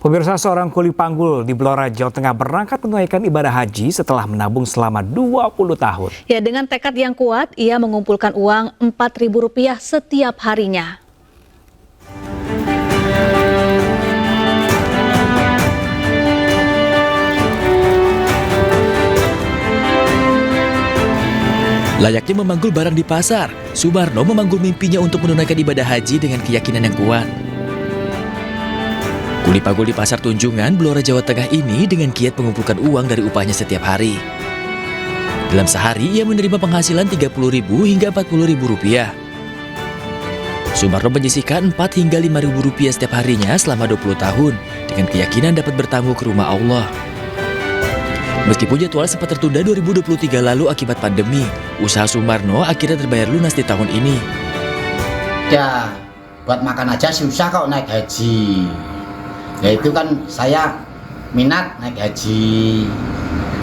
Pemirsa, seorang kuli panggul di Blora, Jawa Tengah berangkat menunaikan ibadah haji setelah menabung selama 20 tahun. Ya, dengan tekad yang kuat, ia mengumpulkan uang Rp4.000 setiap harinya. Layaknya memanggul barang di pasar, Sumarno memanggul mimpinya untuk menunaikan ibadah haji dengan keyakinan yang kuat. Kuli panggul di Pasar Tunjungan, Blora, Jawa Tengah ini dengan giat mengumpulkan uang dari upahnya setiap hari. Dalam sehari, ia menerima penghasilan Rp30.000 hingga Rp40.000. Sumarno menyisihkan Rp4 hingga Rp5.000 setiap harinya selama 20 tahun dengan keyakinan dapat bertamu ke rumah Allah. Meskipun jadwal sempat tertunda 2023 lalu akibat pandemi, usaha Sumarno akhirnya terbayar lunas di tahun ini. Ya, buat makan aja susah kok naik haji. Ya itu kan saya minat naik haji.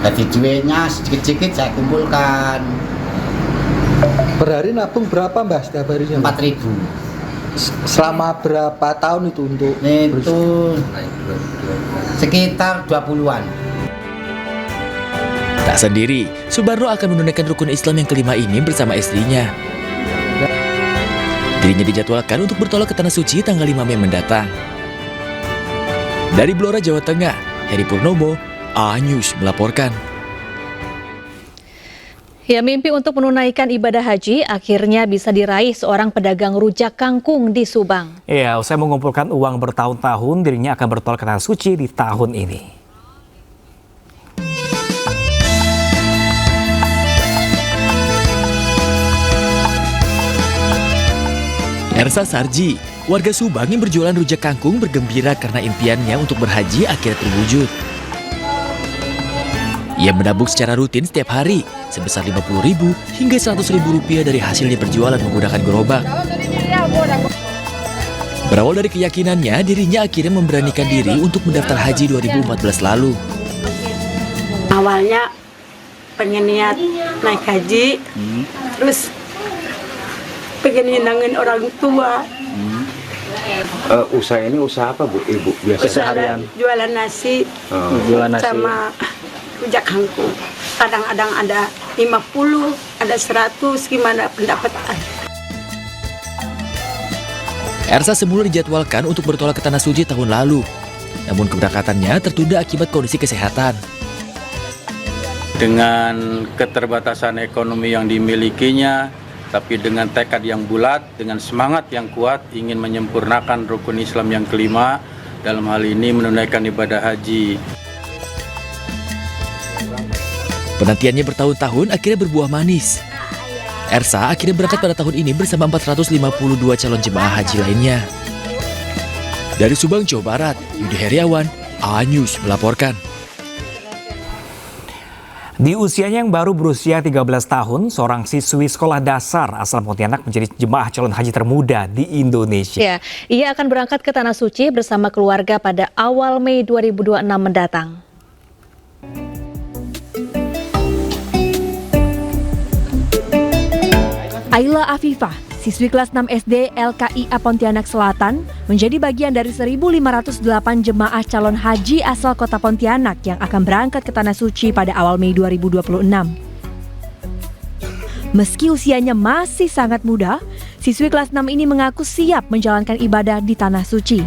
Jadi duitnya sedikit-sedikit saya kumpulkan. Per hari nabung berapa Mbak setiap harinya? 4.000. Selama berapa tahun itu untuk? Itu sekitar 20-an. Tak sendiri, Sumarno akan menunaikan rukun Islam yang kelima ini bersama istrinya. Dirinya dijadwalkan untuk bertolak ke Tanah Suci tanggal 5 Mei mendatang. Dari Blora, Jawa Tengah, Heri Purnomo, A-News melaporkan. Ya, mimpi untuk menunaikan ibadah haji akhirnya bisa diraih seorang pedagang rujak kangkung di Subang. Ya, usai mengumpulkan uang bertahun-tahun, dirinya akan bertolak ke Tanah Suci di tahun ini. Ersa Sarji, warga Subang yang berjualan rujak kangkung bergembira karena impiannya untuk berhaji akhirnya terwujud. Ia menabung secara rutin setiap hari, sebesar Rp50.000 hingga Rp100.000 dari hasilnya berjualan menggunakan gerobak. Berawal dari keyakinannya, dirinya akhirnya memberanikan diri untuk mendaftar haji 2014 lalu. Awalnya pengen niat naik haji, terus pengen nyenangin orang tua. Usaha ini usaha apa Bu? Ibu biasa seharian Jualan nasi, jualan nasi sama rujak kangkung. Kadang-kadang ada 50, ada 100, gimana pendapatan. Ersa semula dijadwalkan untuk bertolak ke Tanah Suci tahun lalu. Namun keberangkatannya tertunda akibat kondisi kesehatan. Dengan keterbatasan ekonomi yang dimilikinya, tapi dengan tekad yang bulat, dengan semangat yang kuat, ingin menyempurnakan rukun Islam yang kelima, dalam hal ini menunaikan ibadah haji. Penantiannya bertahun-tahun akhirnya berbuah manis. Ersa akhirnya berangkat pada tahun ini bersama 452 calon jemaah haji lainnya. Dari Subang, Jawa Barat, Yudi Heriawan, A-News melaporkan. Di usianya yang baru berusia 13 tahun, seorang siswi sekolah dasar asal Pontianak menjadi jemaah calon haji termuda di Indonesia. Ya, ia akan berangkat ke Tanah Suci bersama keluarga pada awal Mei 2026 mendatang. Ayla Afifah, siswi kelas 6 SD LKIA Pontianak Selatan, menjadi bagian dari 1.508 jemaah calon haji asal kota Pontianak yang akan berangkat ke Tanah Suci pada awal Mei 2026. Meski usianya masih sangat muda, siswi kelas 6 ini mengaku siap menjalankan ibadah di Tanah Suci.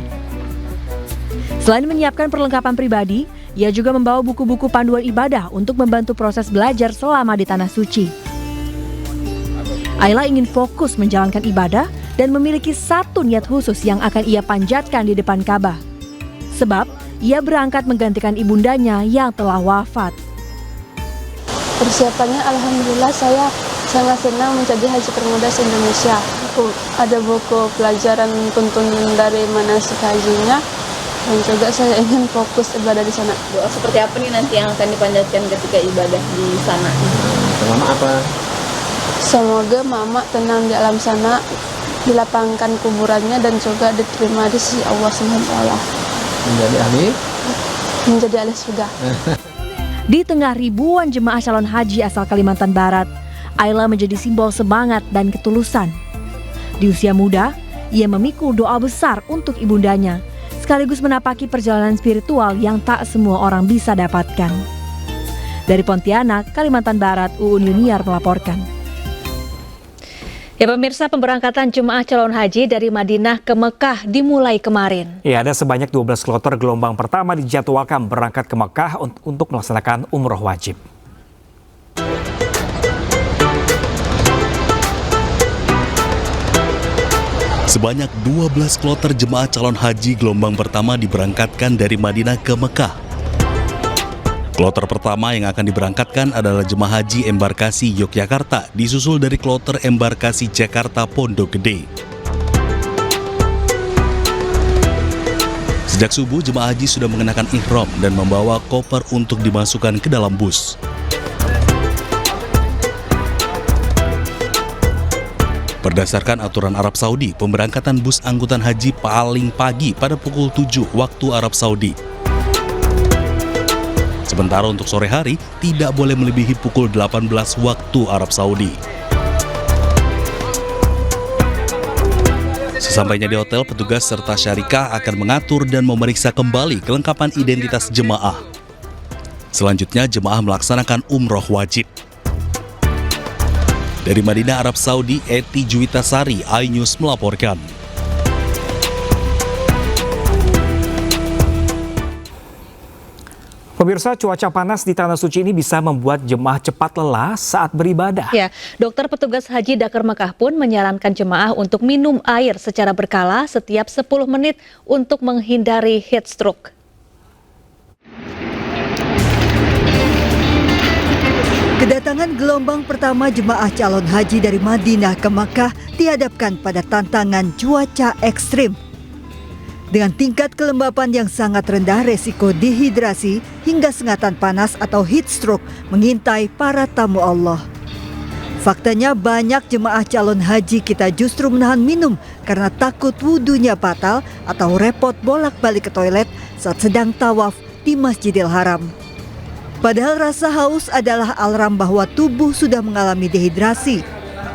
Selain menyiapkan perlengkapan pribadi, ia juga membawa buku-buku panduan ibadah untuk membantu proses belajar selama di Tanah Suci. Ayla ingin fokus menjalankan ibadah dan memiliki satu niat khusus yang akan ia panjatkan di depan Ka'bah. Sebab ia berangkat menggantikan ibundanya yang telah wafat. Persiapannya alhamdulillah saya sangat senang menjadi haji termuda se-Indonesia. Ada buku pelajaran tuntunan dari manasik hajinya dan juga saya ingin fokus ibadah di sana. Doa seperti apa nih nanti yang akan dipanjatkan ketika ibadah di sana? Pertama apa? Semoga mama tenang di alam sana, dilapangkan kuburannya dan juga diterima di sisi Allah SWT. Menjadi ahli? Menjadi ahli surga. Di tengah ribuan jemaah calon haji asal Kalimantan Barat, Ayla menjadi simbol semangat dan ketulusan. Di usia muda, ia memikul doa besar untuk ibundanya, sekaligus menapaki perjalanan spiritual yang tak semua orang bisa dapatkan. Dari Pontianak, Kalimantan Barat, Uun Yuniar melaporkan. Ya pemirsa, pemberangkatan jemaah calon haji dari Madinah ke Mekah dimulai kemarin. Ya, ada sebanyak 12 kloter gelombang pertama dijadwalkan berangkat ke Mekah untuk melaksanakan umroh wajib. Sebanyak 12 kloter jemaah calon haji gelombang pertama diberangkatkan dari Madinah ke Mekah. Kloter pertama yang akan diberangkatkan adalah jemaah haji embarkasi Yogyakarta, disusul dari kloter embarkasi Jakarta Pondok Gede. Sejak subuh, jemaah haji sudah mengenakan ihram dan membawa koper untuk dimasukkan ke dalam bus. Berdasarkan aturan Arab Saudi, pemberangkatan bus angkutan haji paling pagi pada pukul 7 waktu Arab Saudi. Sementara untuk sore hari, tidak boleh melebihi pukul 18 waktu Arab Saudi. Sesampainya di hotel, petugas serta syarikah akan mengatur dan memeriksa kembali kelengkapan identitas jemaah. Selanjutnya, jemaah melaksanakan umroh wajib. Dari Madinah, Arab Saudi, Eti Juwitasari, iNews melaporkan. Pemirsa, cuaca panas di Tanah Suci ini bisa membuat jemaah cepat lelah saat beribadah. Ya, dokter petugas haji Dakar Mekah pun menyarankan jemaah untuk minum air secara berkala setiap 10 menit untuk menghindari heat stroke. Kedatangan gelombang pertama jemaah calon haji dari Madinah ke Makkah dihadapkan pada tantangan cuaca ekstrim. Dengan tingkat kelembapan yang sangat rendah, resiko dehidrasi hingga sengatan panas atau heat stroke mengintai para tamu Allah. Faktanya banyak jemaah calon haji kita justru menahan minum karena takut wudunya batal atau repot bolak-balik ke toilet saat sedang tawaf di Masjidil Haram. Padahal rasa haus adalah alarm bahwa tubuh sudah mengalami dehidrasi.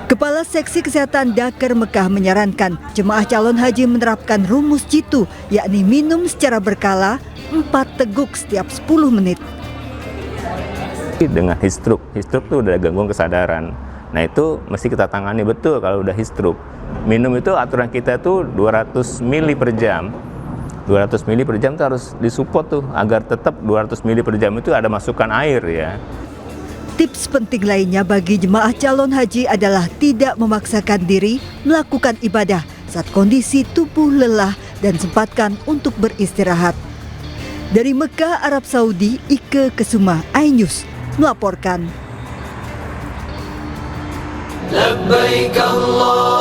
Kepala Seksi Kesehatan Dakar Mekah menyarankan jemaah calon haji menerapkan rumus jitu, yakni minum secara berkala 4 teguk setiap 10 menit. Dengan heat stroke itu udah gangguan kesadaran. Nah itu mesti kita tangani betul kalau udah heat stroke. Minum itu aturan kita tuh 200 ml per jam. 200 ml per jam itu harus disupport tuh agar tetap 200 ml per jam itu ada masukan air ya. Tips penting lainnya bagi jemaah calon haji adalah tidak memaksakan diri melakukan ibadah saat kondisi tubuh lelah dan sempatkan untuk beristirahat. Dari Mekah, Arab Saudi, Ike Kesuma, iNews melaporkan. Labbaik Allah.